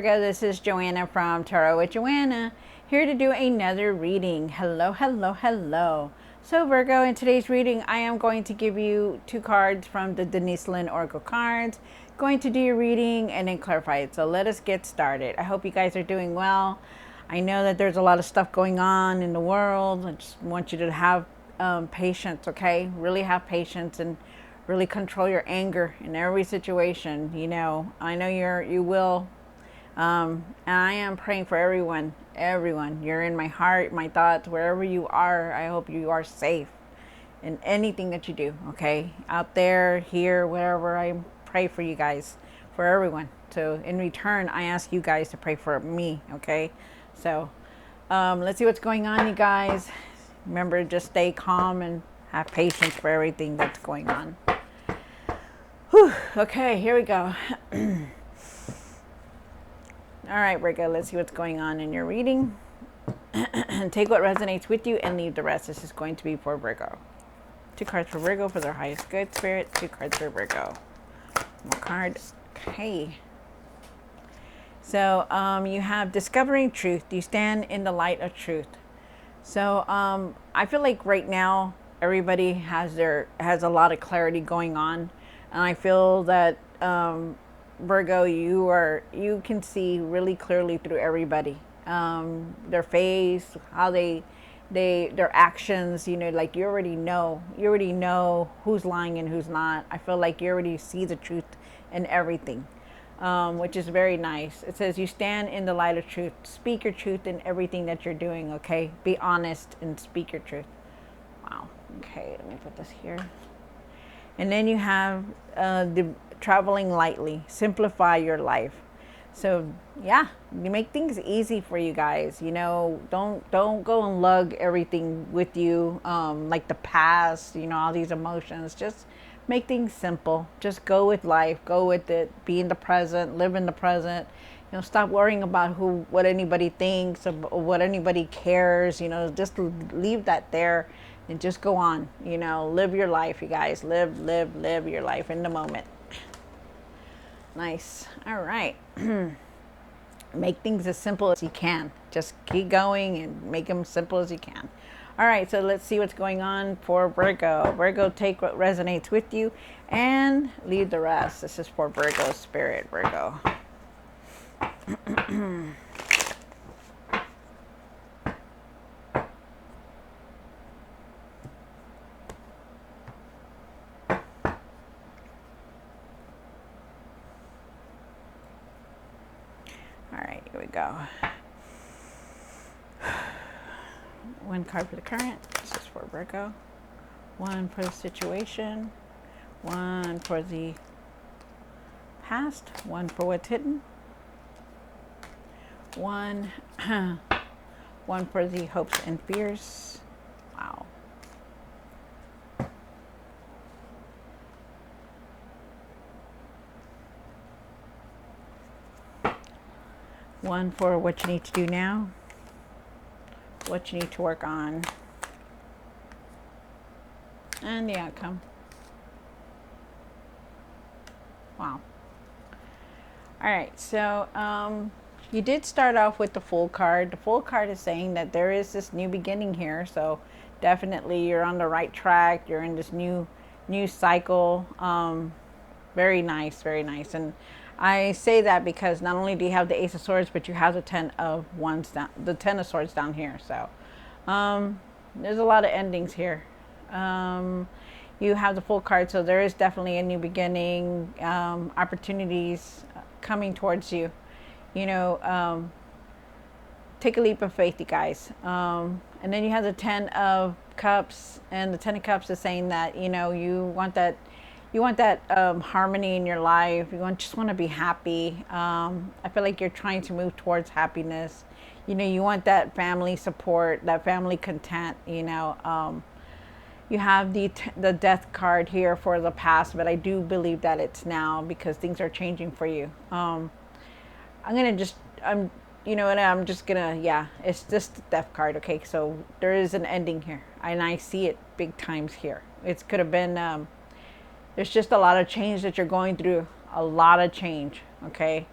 Virgo, this is Joanna from Tarot with Joanna, here to do another reading. Hello, hello, hello. So Virgo, in today's reading, I am going to give you 2 cards from the Denise Lynn Oracle cards. Going to do your reading and then clarify it. So let us get started. I hope you guys are doing well. I know that there's a lot of stuff going on in the world. I just want you to have patience, okay? Really have patience and really control your anger in every situation. You know, I know you will. And I am praying for everyone. You're in my heart, my thoughts, wherever you are. I hope you are safe in anything that you do, okay? Out there, here, wherever. I pray for you guys, for everyone. So in return, I ask you guys to pray for me, okay? So let's see what's going on, you guys. Remember, just stay calm and have patience for everything that's going on. Whew. Okay, here we go. All right, Virgo, let's see what's going on in your reading. Take what resonates with you and leave the rest. This is going to be for Virgo. 2 cards for Virgo for their highest good spirit. 2 cards for Virgo. 1 card. Okay. So you have discovering truth. You stand in the light of truth. So I feel like right now everybody has a lot of clarity going on, and I feel that Virgo, you can see really clearly through everybody, their face, how their actions. You know, like you already know who's lying and who's not. I feel like you already see the truth in everything. Which is very nice. It says you stand in the light of truth. Speak your truth in everything that you're doing, okay? Be honest and speak your truth. Wow. Okay, let me put this here. And then you have the traveling lightly. Simplify your life. So yeah, you make things easy for you guys. You know, don't go and lug everything with you, like the past, you know, all these emotions. Just make things simple. Just go with life, go with it, be in the present, live in the present. You know, stop worrying about what anybody thinks or what anybody cares. You know, just leave that there and just go on. You know, live your life, you guys. Live your life in the moment. Nice. All right. Make things as simple as you can. Just keep going and make them simple as you can. All right, so let's see what's going on for Virgo. Virgo, take what resonates with you and leave the rest. This is for Virgo spirit, Virgo. All right, here we go. 1 card for the current. This is for Virgo. 1 for the situation. 1 for the past. 1 for what's hidden. 1 for the hopes and fears. Wow. One for what you need to do now, what you need to work on, and the outcome. Wow. All right, so you did start off with the Fool card. The Fool card is saying that there is this new beginning here, so definitely you're on the right track. You're in this new cycle. Very nice, very nice. And I say that because not only do you have the Ace of Swords, but you have the Ten of Swords down here. So there's a lot of endings here. You have the Fool card, so there is definitely a new beginning, opportunities coming towards you. You know, take a leap of faith, you guys. And then you have the 10 of Cups, and the 10 of Cups is saying that, you know, you want that harmony in your life. Just want to be happy. I feel like you're trying to move towards happiness. You know, you want that family support, that family content. You know, you have the Death card here for the past, but I do believe that it's now because things are changing for you. You know, and I'm just gonna, yeah, it's just the Death card. Okay, so there is an ending here, and I see it big times here. It could have been. There's just a lot of change that you're going through. A lot of change. Okay.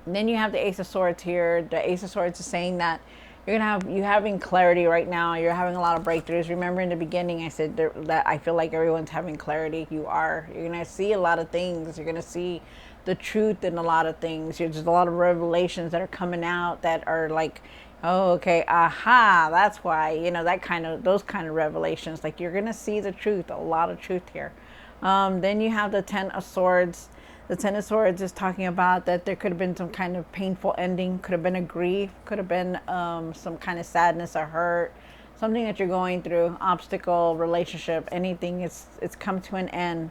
And then you have the Ace of Swords here. The Ace of Swords is saying that you having clarity right now. You're having a lot of breakthroughs. Remember in the beginning I said that I feel like everyone's having clarity. You are. You're gonna see a lot of things. You're gonna see the truth in a lot of things. There's a lot of revelations that are coming out that are like, oh, okay, aha, that's why, those kind of revelations. Like you're gonna see the truth, a lot of truth here. Then you have the Ten of Swords. The Ten of Swords is talking about that there could have been some kind of painful ending, could have been a grief, could have been some kind of sadness or hurt, something that you're going through, obstacle, relationship, anything. It's come to an end.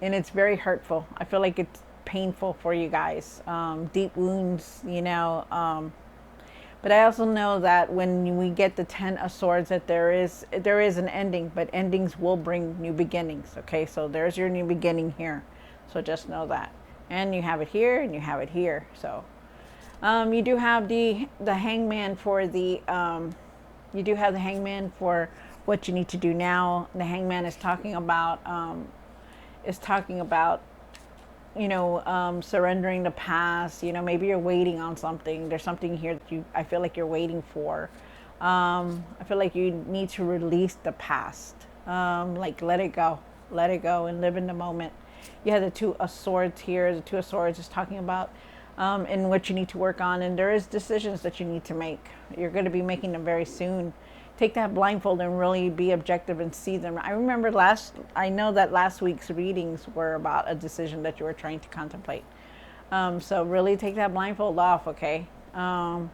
It's very hurtful. I feel like it's painful for you guys, deep wounds, but I also know that when we get the Ten of Swords, that there is an ending, but endings will bring new beginnings. Okay, so there's your new beginning here. So just know that. And you have it here, and you have it here. So you do have the Hangman for the you do have the Hangman for what you need to do now. The Hangman is talking about surrendering the past. Maybe you're waiting on something. There's something here that I feel like you're waiting for. I feel like you need to release the past. Like let it go and live in the moment. You have the Two of Swords here. The Two of Swords is talking about and what you need to work on. And there is decisions that you need to make. You're going to be making them very soon. Take that blindfold and really be objective and see them. I know that last week's readings were about a decision that you were trying to contemplate. So really take that blindfold off, okay? I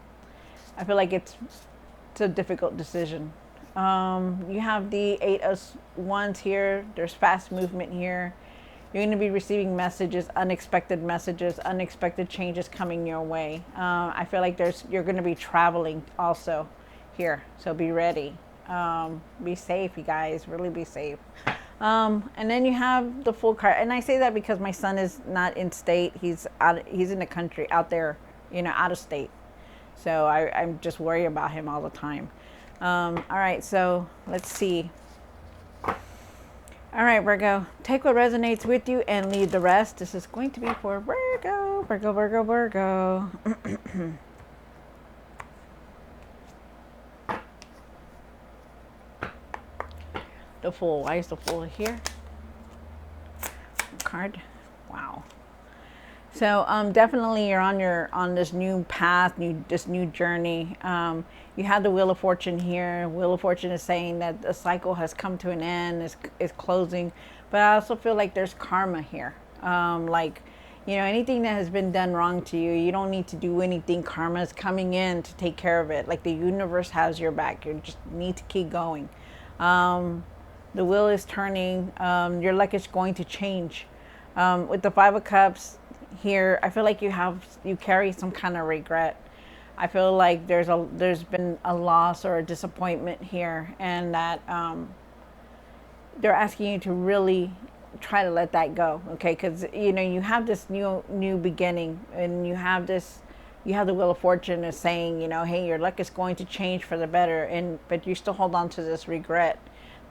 feel like it's a difficult decision. You have the Eight of Wands here. There's fast movement here. You're going to be receiving unexpected changes coming your way. I feel like you're going to be traveling also here, so be ready. Be safe, you guys. Really be safe. And then you have the Fool card, and I say that because my son is not in state. He's in the country, out there, out of state. So I'm just worried about him all the time. All right, so let's see. All right, Virgo, take what resonates with you and leave the rest. This is going to be for Virgo. The Fool. Why is the Fool here? Card. Wow. So definitely you're on this new path, this new journey. You have the Wheel of Fortune here. Wheel of Fortune is saying that the cycle has come to an end, is closing. But I also feel like there's karma here. Anything that has been done wrong to you, you don't need to do anything. Karma is coming in to take care of it. Like the universe has your back. You just need to keep going. The wheel is turning. Your luck is going to change. With the Five of Cups here, I feel like you carry some kind of regret. I feel like there's been a loss or a disappointment here, and that they're asking you to really try to let that go, okay? Because you have this new beginning, and you have the Wheel of Fortune is saying, hey, your luck is going to change for the better, but you still hold on to this regret.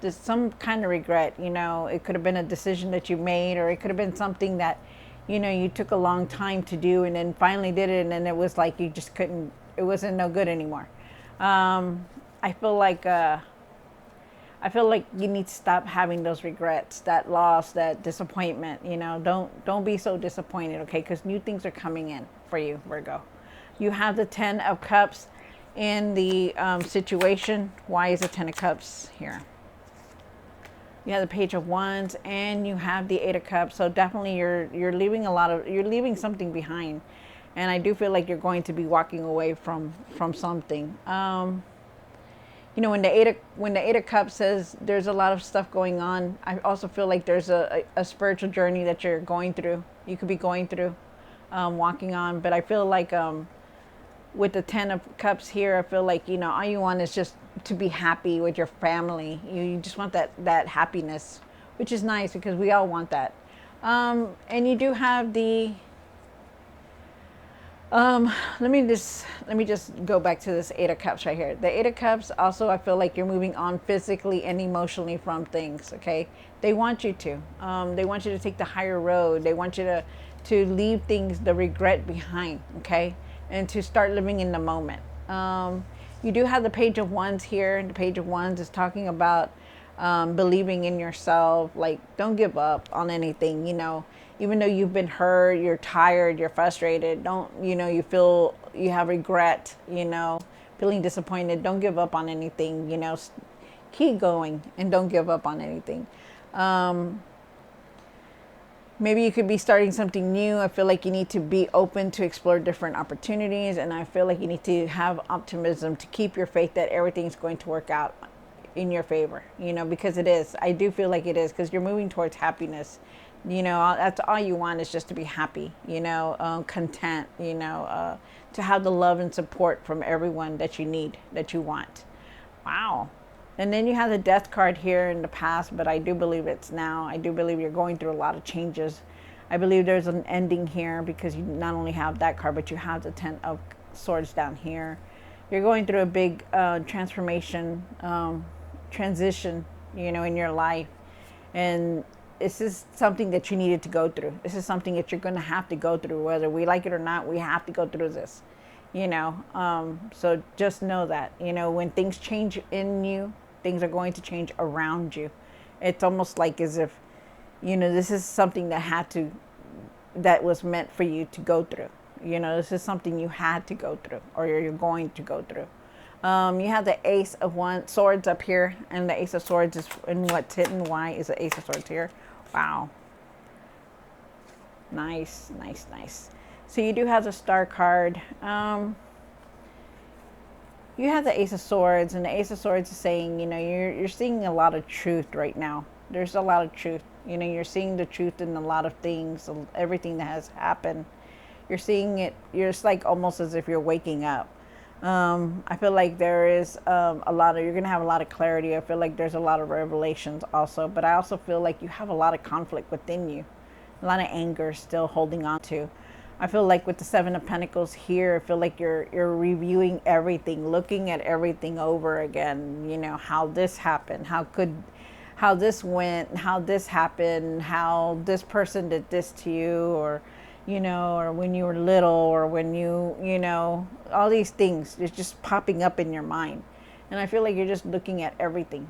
There's some kind of regret. It could have been a decision that you made, or it could have been something that you took a long time to do, and then finally did it, and then it was like you just couldn't. It wasn't no good anymore. I feel like you need to stop having those regrets, that loss, that disappointment. Don't be so disappointed, okay? Because new things are coming in for you, Virgo. You have the Ten of Cups in the situation. Why is the Ten of Cups here? You have the Page of Wands, and you have the Eight of Cups. So definitely you're leaving something behind, and I do feel like you're going to be walking away from something. When the Eight of Cups says there's a lot of stuff going on, I also feel like there's a spiritual journey that you're going through. You could be going through, walking on. But I feel like with the Ten of Cups here, I feel like all you want is just to be happy with your family. You just want that happiness, which is nice because we all want that. And you do have the let me just go back to this Eight of Cups right here. The Eight of Cups also, I feel like you're moving on physically and emotionally from things, okay? They want you to. They want you to take the higher road. They want you to leave things, the regret behind, okay, and to start living in the moment. You do have the Page of Wands here, and the Page of Wands is talking about believing in yourself. Like, don't give up on anything, even though you've been hurt, you're tired, you're frustrated, don't, you feel you have regret, feeling disappointed, don't give up on anything, keep going and don't give up on anything. Maybe you could be starting something new. I feel like you need to be open to explore different opportunities. And I feel like you need to have optimism to keep your faith that everything's going to work out in your favor, because it is. I do feel like it is, because you're moving towards happiness. That's all you want, is just to be happy, content, to have the love and support from everyone that you need, that you want. Wow. And then you have the Death card here in the past, but I do believe it's now. I do believe you're going through a lot of changes. I believe there's an ending here, because you not only have that card, but you have the Ten of Swords down here. You're going through a big transformation, transition, in your life. And this is something that you needed to go through. This is something that you're going to have to go through. Whether we like it or not, we have to go through this. So just know that, when things change in you, things are going to change around you. It's almost like as if, this is something that was meant for you to go through. This is something you had to go through, or you're going to go through. You have the Ace of Swords up here, and the Ace of Swords is, and what's hidden, why is the Ace of Swords here? Wow. Nice, nice, nice. So you do have the Star card. You have the Ace of Swords, and the Ace of Swords is saying, you're seeing a lot of truth right now. There's a lot of truth. You're seeing the truth in a lot of things, everything that has happened. You're seeing it. It's like almost as if you're waking up. I feel like there is you're going to have a lot of clarity. I feel like there's a lot of revelations also, but I also feel like you have a lot of conflict within you, a lot of anger still holding on to. I feel like with the Seven of Pentacles here, I feel like you're reviewing everything, looking at everything over again. How this happened, how this went, how this happened, how this person did this to you, or or when you were little, or when all these things is just popping up in your mind. And I feel like you're just looking at everything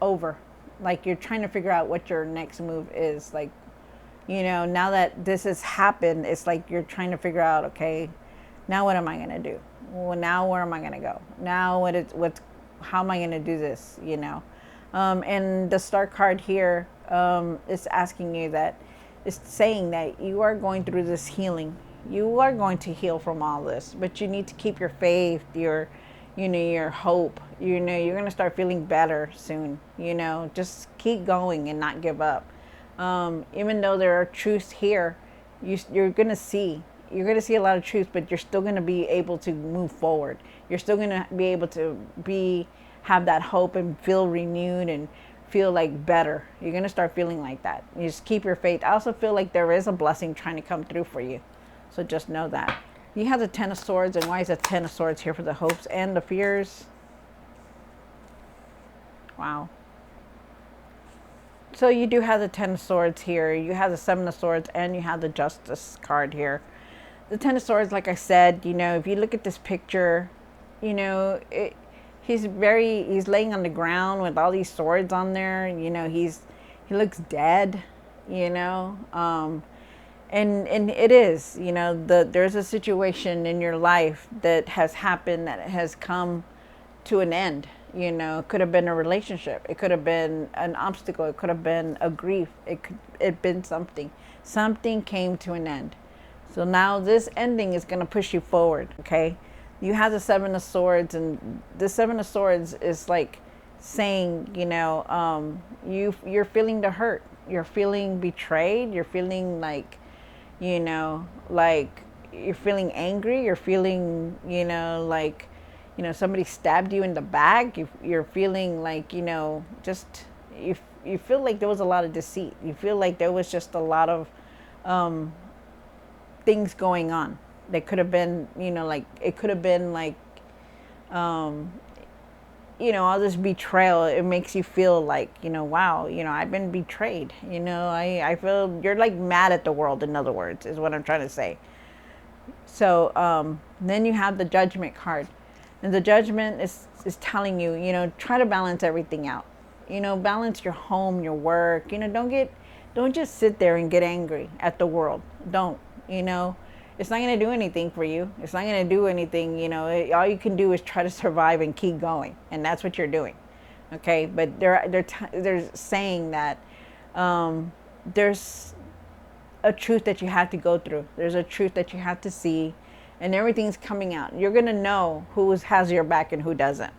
over, like you're trying to figure out what your next move is. Like, now that this has happened, it's like you're trying to figure out, okay, now what am I going to do? Well, now where am I going to go? Now how am I going to do this? And the Star card here is asking you that, it's saying that you are going through this healing. You are going to heal from all this, but you need to keep your faith, your hope. You're going to start feeling better soon. Just keep going and not give up. Even though there are truths here, you're going to see a lot of truth, but you're still going to be able to move forward. You're still going to be able to have that hope and feel renewed and feel like better. You're going to start feeling like that. You just keep your faith. I also feel like there is a blessing trying to come through for you. So just know that. You have the Ten of Swords, and why is the Ten of Swords here? For the hopes and the fears. Wow. So you do have the Ten of Swords here. You have the Seven of Swords, and you have the Justice card here. The Ten of Swords, like I said, if you look at this picture, he's laying on the ground with all these swords on there. He looks dead, and it is, there's a situation in your life that has happened, that has come to an end. It could have been a relationship. It could have been an obstacle. It could have been a grief. It been something. Something came to an end. So now this ending is going to push you forward, okay? You have the Seven of Swords, and the Seven of Swords is like saying, you're feeling the hurt. You're feeling betrayed. You're feeling like, like you're feeling angry. You're feeling, like, somebody stabbed you in the back. You're feeling like, just, you feel like there was a lot of deceit. You feel like there was just a lot of things going on. They could have been, like, it could have been like, all this betrayal, it makes you feel like, wow, I've been betrayed. I feel you're like mad at the world, in other words, is what I'm trying to say. So then you have the judgment card. And the judgment is telling you, try to balance everything out. Balance your home, your work. Don't just sit there and get angry at the world. Don't, it's not going to do anything for you. It's not going to do anything, all you can do is try to survive and keep going. And that's what you're doing. Okay. But they're saying that there's a truth that you have to go through. There's a truth that you have to see, and everything's coming out. You're going to know who has your back and who doesn't.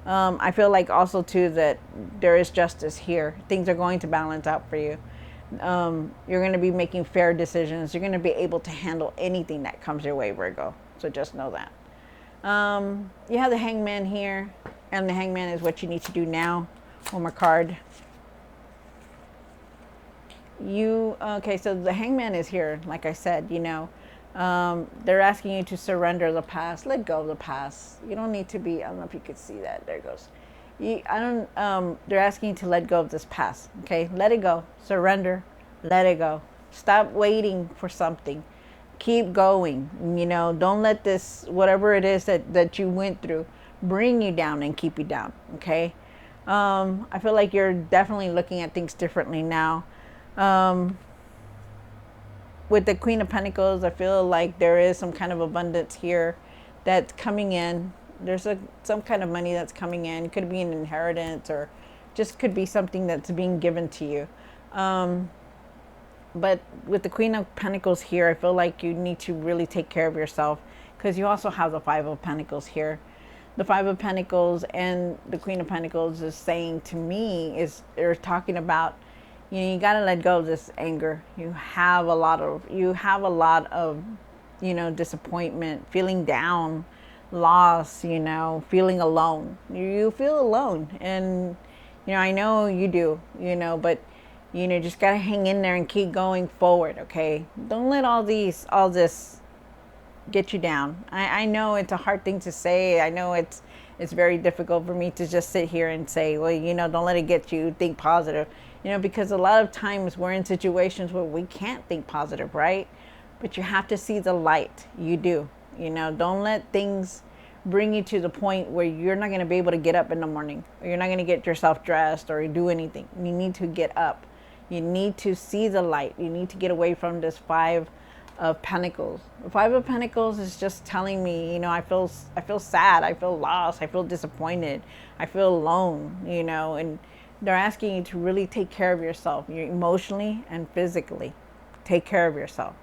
I feel like also too that there is justice here. Things are going to balance out for you. You're going to be making fair decisions. You're going to be able to handle anything that comes your way, Virgo. So just know that. You have the Hangman here, and the Hangman is what you need to do now. One more card. Okay, so the Hangman is here, like I said, they're asking you to surrender the past, let go of the past. You don't need to be, I don't know if you could see that, there it goes. They're asking you to let go of this past, okay? Let it go, surrender, let it go. Stop waiting for something. Keep going, don't let this, whatever it is that you went through, bring you down and keep you down, okay? I feel like you're definitely looking at things differently now. With the Queen of Pentacles, I feel like there is some kind of abundance here that's coming in. There's some kind of money that's coming in. It could be an inheritance, or just could be something that's being given to you. But with the Queen of Pentacles here, I feel like you need to really take care of yourself, because you also have the Five of Pentacles here. The Five of Pentacles and the Queen of Pentacles is saying to me, they're talking about, you got to let go of this anger. You have a lot of disappointment, feeling down, loss, feeling alone. You feel alone. And, I know you do, but, just got to hang in there and keep going forward. Okay. Don't let all this get you down. I know it's a hard thing to say. I know it's very difficult for me to just sit here and say, well, don't let it get you, think positive. Because a lot of times we're in situations where we can't think positive, right? But you have to see the light. You do. Don't let things bring you to the point where you're not going to be able to get up in the morning, or you're not going to get yourself dressed or do anything. You need to get up. You need to see the light. You need to get away from this Five of Pentacles. The Five of Pentacles is just telling me, I feel sad. I feel lost. I feel disappointed. I feel alone, and they're asking you to really take care of yourself, emotionally and physically. Take care of yourself.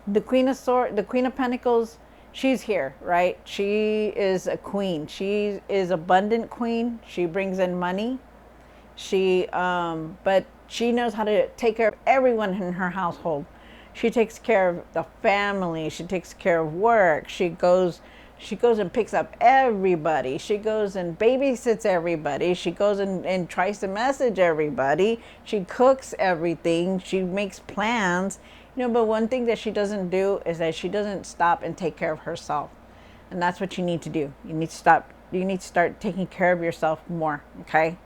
The Queen of Pentacles, she's here, right? She is a queen. She is abundant queen. She brings in money. But she knows how to take care of everyone in her household. She takes care of the family. She takes care of work. She goes and picks up everybody. She goes and babysits everybody. She goes and tries to message everybody. She cooks everything. She makes plans. But one thing that she doesn't do is that she doesn't stop and take care of herself. And that's what you need to do. You need to start taking care of yourself more, okay?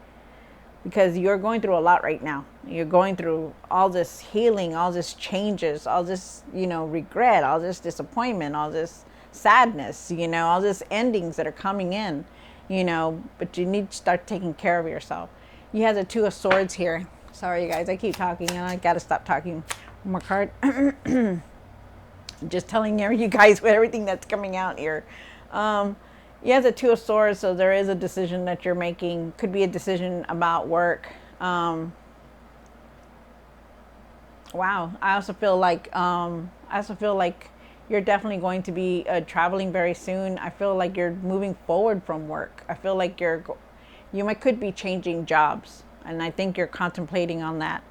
Because you're going through a lot right now. You're going through all this healing, all this changes, all this, regret, all this disappointment, all this sadness, all this endings that are coming in, but you need to start taking care of yourself. You have the Two of Swords here. Sorry, you guys, I keep talking and I got to stop talking. One more card. Just telling you guys with everything that's coming out here. You have the Two of Swords, so there is a decision that you're making. Could be a decision about work. Wow. I also feel like you're definitely going to be traveling very soon. I feel like you're moving forward from work. I feel like could be changing jobs, and I think you're contemplating on that.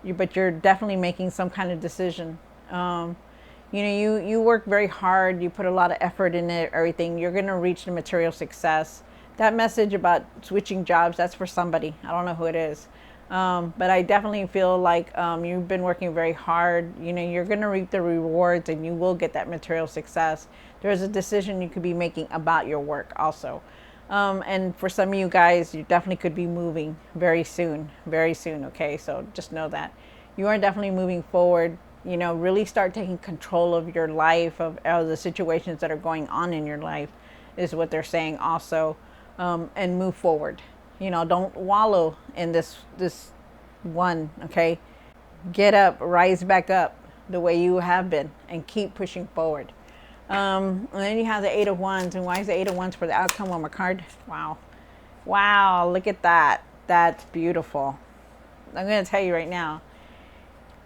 But you're definitely making some kind of decision. You work very hard. You put a lot of effort in it, everything. You're going to reach the material success. That message about switching jobs, that's for somebody. I don't know who it is. But I definitely feel like you've been working very hard. You're going to reap the rewards, and you will get that material success. There's a decision you could be making about your work also. And for some of you guys, you definitely could be moving very soon. Okay, so just know that you are definitely moving forward. You know, really start taking control of your life, of the situations that are going on in your life, is what they're saying also, and move forward. You know, don't wallow in this one. Okay, get up, rise back up the way you have been, and keep pushing forward. And then you have the Eight of Wands. And why is the Eight of Wands for the outcome on my card? Wow. Wow, look at that. That's beautiful. I'm going to tell you right now.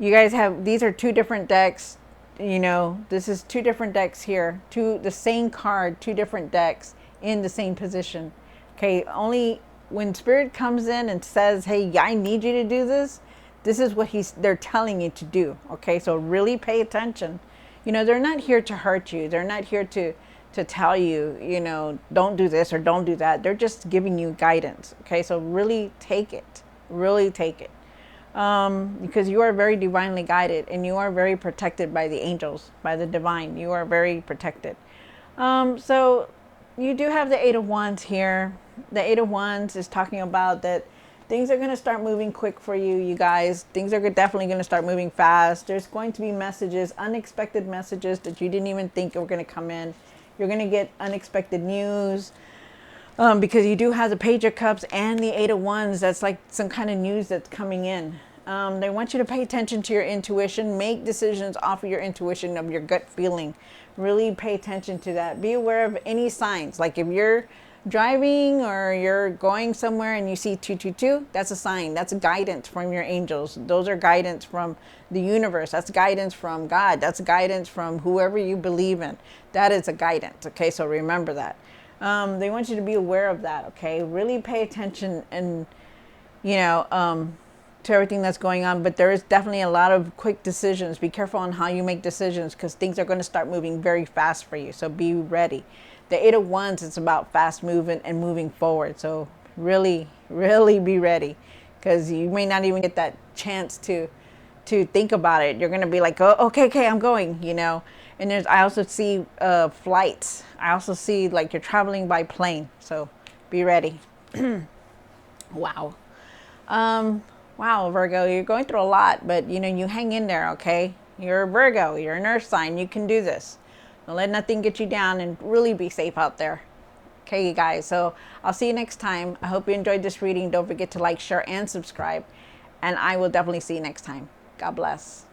You guys have, these are two different decks. You know, this is two different decks here. The same card, two different decks in the same position. Okay, only when Spirit comes in and says, hey, I need you to do this, this is what they're telling you to do. Okay, so really pay attention. You know, they're not here to hurt you. They're not here to tell you, you know, don't do this or don't do that. They're just giving you guidance. Okay, so really take it. Really take it. Because you are very divinely guided and you are very protected by the angels, by the divine. You are very protected. So you do have the Eight of Wands here. The Eight of Wands is talking about that things are going to start moving quick for you, you guys. Things are definitely going to start moving fast. There's going to be messages, unexpected messages that you didn't even think were going to come in. You're going to get unexpected news. Because you do have the Page of Cups and the Eight of Wands. That's like some kind of news that's coming in. They want you to pay attention to your intuition. Make decisions off of your intuition, of your gut feeling. Really pay attention to that. Be aware of any signs. Like if you're driving or you're going somewhere and you see 222, that's a sign. That's guidance from your angels. Those are guidance from the universe. That's guidance from God. That's guidance from whoever you believe in. That is a guidance. Okay, so remember that. They want you to be aware of that, okay? Really pay attention and, you know, to everything that's going on. But there is definitely a lot of quick decisions. Be careful on how you make decisions because things are going to start moving very fast for you. So be ready. The Eight of Wands, it's about fast movement and moving forward. So really, really be ready because you may not even get that chance to think about it. You're going to be like, oh, okay, I'm going, you know. And I also see flights. I also see like you're traveling by plane. So be ready. Wow. Wow, Virgo, you're going through a lot, but you know, you hang in there, okay? You're a Virgo, you're an earth sign, you can do this. Don't let nothing get you down and really be safe out there. Okay, you guys, so I'll see you next time. I hope you enjoyed this reading. Don't forget to like, share, and subscribe. And I will definitely see you next time. God bless.